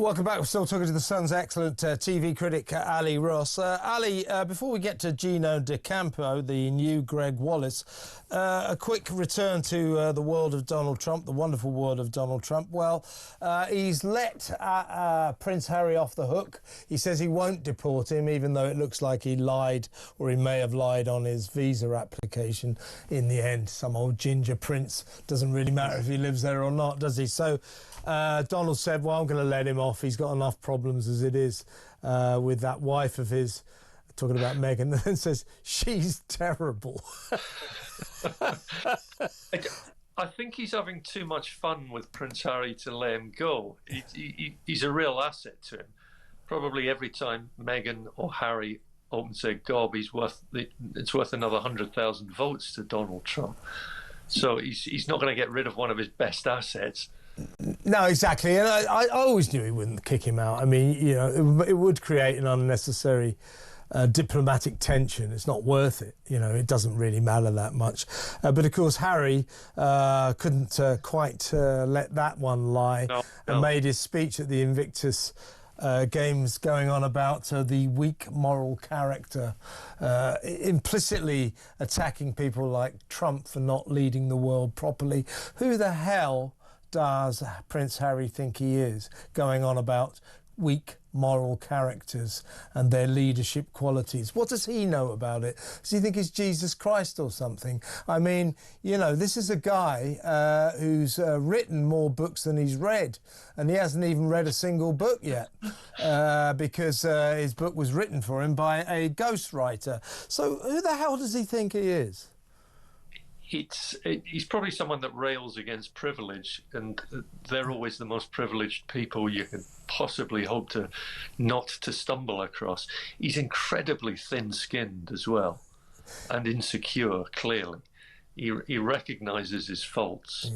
Welcome back. We're still talking to the Sun's excellent TV critic, Ali Ross. Ali, before we get to Gino D'Acampo, the new Greg Wallace, a quick return to the world of Donald Trump, the wonderful world of Donald Trump. Well, he's let Prince Harry off the hook. He says he won't deport him, even though it looks like he lied, or he may have lied on his visa application. In the end, some old ginger prince, doesn't really matter if he lives there or not, does he? So Donald said, well, I'm going to let him off. He's got enough problems as it is with that wife of his, talking about Meghan, and says, she's terrible. I think he's having too much fun with Prince Harry to let him go. He's a real asset to him. Probably every time Meghan or Harry opens their gob, it's worth another 100,000 votes to Donald Trump. So he's not going to get rid of one of his best assets. No, exactly. And I always knew he wouldn't kick him out. I mean, you know, it would create an unnecessary diplomatic tension. It's not worth it. You know, it doesn't really matter that much. But of course, Harry couldn't quite let that one lie and made his speech at the Invictus Games going on about the weak moral character, implicitly attacking people like Trump for not leading the world properly. Who the hell does Prince Harry think he is, going on about weak moral characters and their leadership qualities? What does he know about it? Does he think he's Jesus Christ or something? I mean, you know, this is a guy who's written more books than he's read, and he hasn't even read a single book yet because his book was written for him by a ghostwriter. So who the hell does he think he is? He's probably someone that rails against privilege, and they're always the most privileged people you could possibly hope to not to stumble across. He's incredibly thin-skinned as well, and insecure, clearly. He recognises his faults,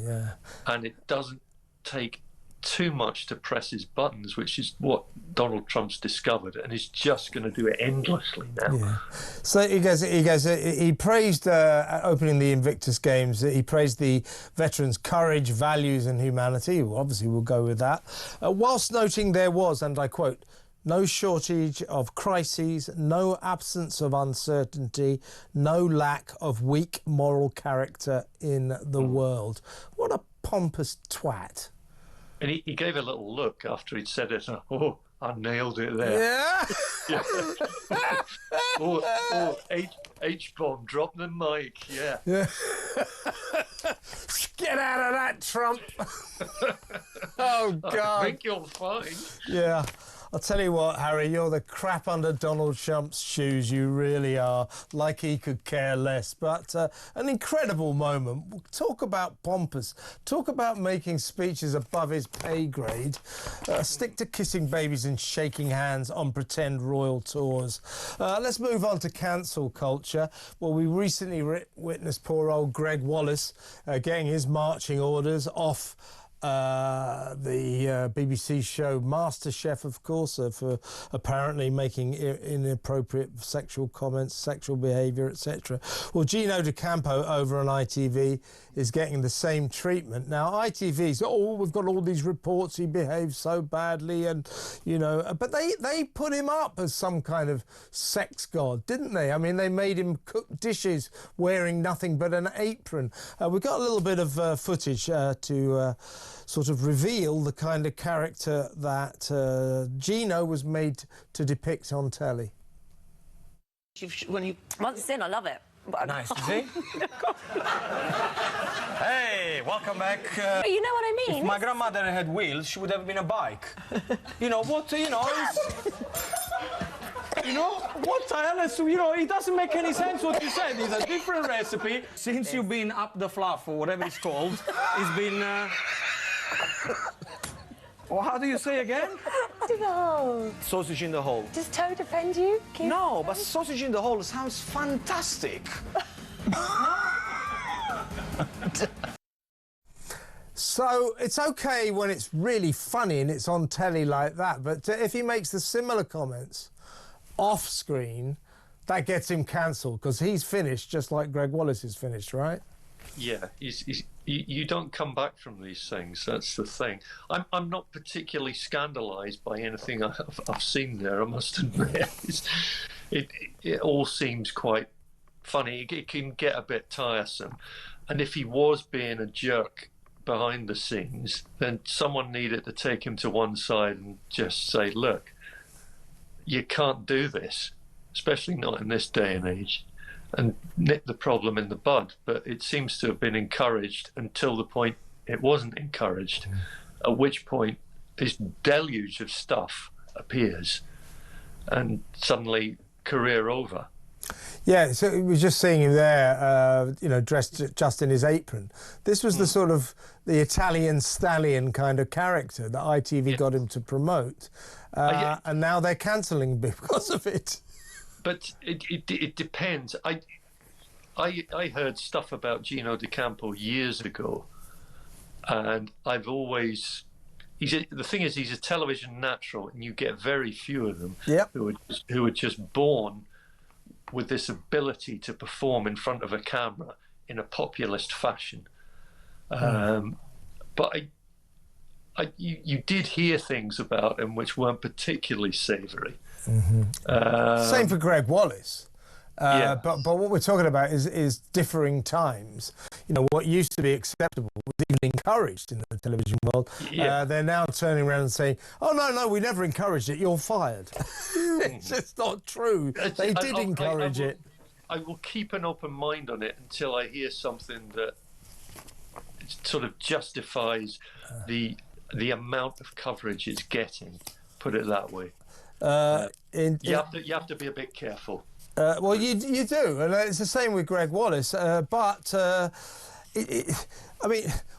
and it doesn't take too much to press his buttons, which is what Donald Trump's discovered, and he's just going to do it endlessly now. Yeah. So he praised opening the Invictus Games. He praised the veterans' courage, values, and humanity. Well, obviously, we'll go with that. Whilst noting there was, and I quote, no shortage of crises, no absence of uncertainty, no lack of weak moral character in the world. What a pompous twat. And he gave a little look after he'd said it. Oh, I nailed it there. Yeah. Oh, H-bomb, drop the mic. Yeah. Get out of that, Trump. Oh, God. I think you'll find. Yeah. I'll tell you what, Harry, you're the crap under Donald Trump's shoes. You really are. Like he could care less. But an incredible moment. Talk about pompous. Talk about making speeches above his pay grade. Stick to kissing babies and shaking hands on pretend royal tours. Let's move on to cancel culture. Well, we recently witnessed poor old Greg Wallace getting his marching orders off the BBC show MasterChef, of course, for apparently making inappropriate sexual comments, sexual behaviour, etc. Well, Gino D'Acampo over on ITV is getting the same treatment. Now, ITV's, we've got all these reports, he behaves so badly, and, you know, but they put him up as some kind of sex god, didn't they? I mean, they made him cook dishes wearing nothing but an apron. We've got a little bit of footage to sort of reveal the kind of character that Gino was made to depict on telly. Once it's in, I love it. Nice to see. Hey, welcome back. You know what I mean? If my grandmother had wheels, she would have been a bike. You know, what, you know, you know, what the hell is, you know, it doesn't make any sense what you said. It's a different recipe. Since you've been up the fluff, or whatever it's called, it's been... Well, how do you say again? In the hole. Sausage in the hole. Does Toad offend you? No, but sausage in the hole sounds fantastic. So it's okay when it's really funny and it's on telly like that, but if he makes the similar comments off screen, that gets him cancelled, because he's finished just like Greg Wallace is finished, right? Yeah, you don't come back from these things. That's the thing. I'm not particularly scandalised by anything I've seen there, I must admit. It all seems quite funny. It can get a bit tiresome. And if he was being a jerk behind the scenes, then someone needed to take him to one side and just say, look, you can't do this, especially not in this day and age, and nip the problem in the bud. But it seems to have been encouraged until the point it wasn't encouraged, at which point this deluge of stuff appears and suddenly career over. Yeah, so we were just seeing him there, dressed just in his apron. This was the sort of the Italian stallion kind of character that ITV got him to promote, and now they're cancelling because of it. But it depends. I heard stuff about Gino D'Acampo years ago, and I've always. The thing is, he's a television natural, and you get very few of them who are just born with this ability to perform in front of a camera in a populist fashion. But you did hear things about him which weren't particularly savoury. Same for Greg Wallace. But what we're talking about is differing times. What used to be acceptable was even encouraged in the television world. They're now turning around and saying, oh, no, we never encouraged it, you're fired. It's just not true. They did encourage it. I will keep an open mind on it until I hear something that sort of justifies the amount of coverage it's getting, put it that way. You have to be a bit careful. Well, you do, and it's the same with Greg Wallace. But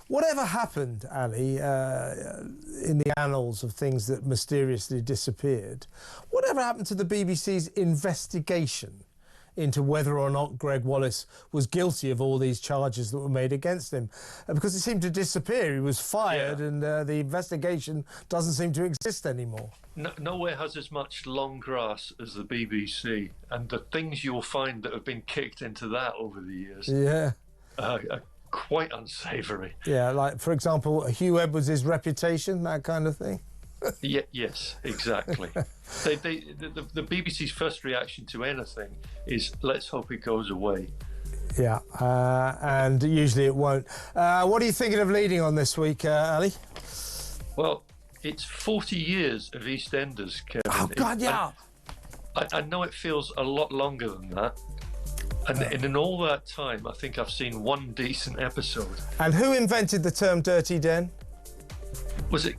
whatever happened, Ali, in the annals of things that mysteriously disappeared, whatever happened to the BBC's investigation into whether or not Greg Wallace was guilty of all these charges that were made against him? Because it seemed to disappear. He was fired, and the investigation doesn't seem to exist anymore. Nowhere has as much long grass as the BBC, and the things you'll find that have been kicked into that over the years are quite unsavoury. Yeah, like, for example, Hugh Edwards' reputation, that kind of thing. Yes, exactly. The BBC's first reaction to anything is, let's hope it goes away. Yeah, and usually it won't. What are you thinking of leading on this week, Ali? Well, it's 40 years of EastEnders, Kevin. Oh, God, yeah. I know it feels a lot longer than that. And in all that time, I think I've seen one decent episode. And who invented the term Dirty Den? Was it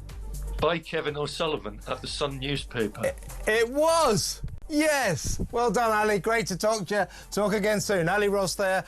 by Kevin O'Sullivan at the Sun newspaper? It was! Yes! Well done, Ali. Great to talk to you. Talk again soon. Ali Ross there.